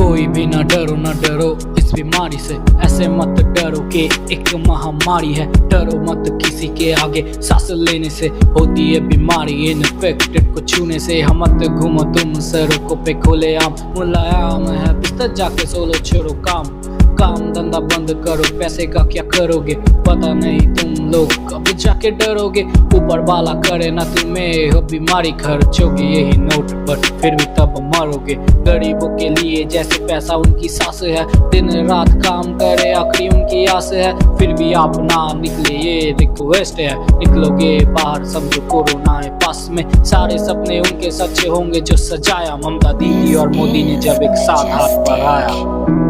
कोई भी ना डरो इस बीमारी से, ऐसे मत डरो कि एक महामारी है। डरो मत किसी के आगे सांस लेने से, होती है बीमारी इन्फेक्टेड को छूने से। हम मत घूमो तुम सड़कों पे खोले आम, मुलायम है बिस्तर जाके सोलो छोड़ो काम धंधा बंद करो। पैसे का क्या करोगे पता नहीं, तुम लोग कब जाके डरोगे। ऊपर वाला करे ना तुम्हें, हो बीमारी खर्चोगे यही नोट पर, फिर भी तब मरोगे। गरीबों के लिए जैसे पैसा उनकी सांस है, दिन रात काम करे आखिरी उनकी आस है। फिर भी आप ना निकले ये रिक्वेस्ट है, निकलोगे बाहर समझो कोरोना है पास में। सारे सपने उनके सच्चे होंगे जो सजाया ममता दीदी और मोदी ने जब एक साथ हाथ बढ़ाया।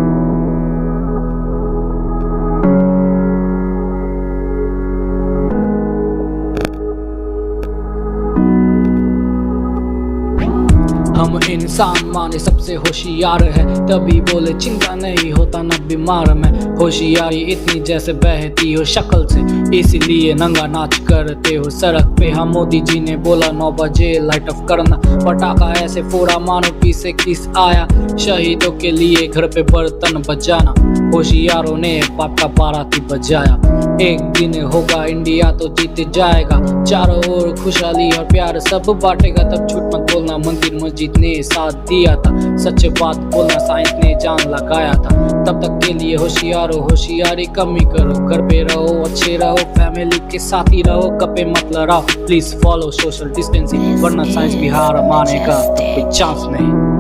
हम इंसान माने सबसे होशियार है, तभी बोले चिंता नहीं होता ना बीमार में। होशियारी इतनी जैसे बहती हो शक्ल से, इसीलिए नंगा नाच करते हो सड़क पे। हम मोदी जी ने बोला 9 बजे लाइट ऑफ करना, पटाखा ऐसे फोड़ा मानो पीछे किस आया। शहीदों के लिए घर पे बर्तन बजाना, होशियारों ने बाप का बाराती बजाया। एक दिन होगा इंडिया तो जीत जाएगा, चारों ओर खुशहाली और प्यार सब बांटेगा। तब झूठ मत बोलना मंदिर मस्जिद ने साथ दिया था, सच बात बोलना साइंस ने जान लगाया था। तब तक के लिए होशियारो होशियारी कमी करो, घर पे रहो अच्छे रहो, फैमिली के साथ ही रहो, कपे मत लड़ाओ। प्लीज फॉलो सोशल डिस्टेंसिंग, वरना साइंस भी हार मानेगा, कोई चांस नहीं।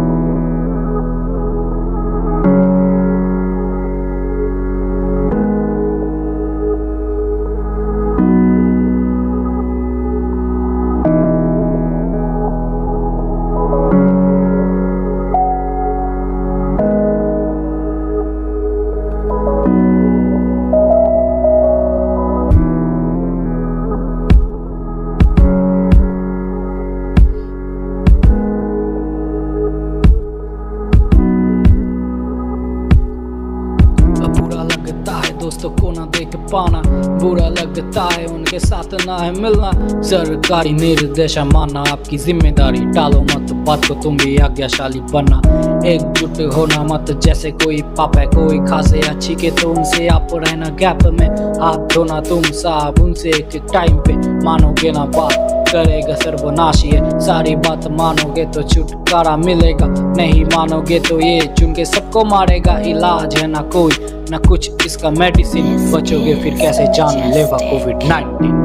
दोस्तों को ना देख पाना बुरा लगता है, उनके साथ ना है मिलना। सरकारी निर्देश मानना आपकी जिम्मेदारी, टालो मत बात को तुम भी आज्ञाशाली बनना। एकजुट होना मत जैसे कोई पाप है, कोई खासे अच्छी के तो उनसे आप रहना गैप में। हाथ धोना तुम साबुन से एक टाइम पे, मानोगे ना बात करेगा सर्वनाशी है। सारी बात मानोगे तो छुटकारा मिलेगा, नहीं मानोगे तो ये चुन के सबको मारेगा। इलाज है ना कोई ना कुछ इसका मेडिसिन, बचोगे फिर कैसे जान लेगा कोविड-19।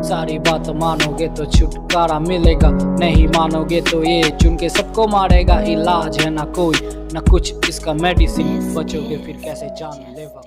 सारी बात मानोगे तो छुटकारा मिलेगा, नहीं मानोगे तो ये चुन के सबको मारेगा। इलाज है ना कोई ना कुछ इसका मेडिसिन, बचोगे फिर कैसे जान लेगा।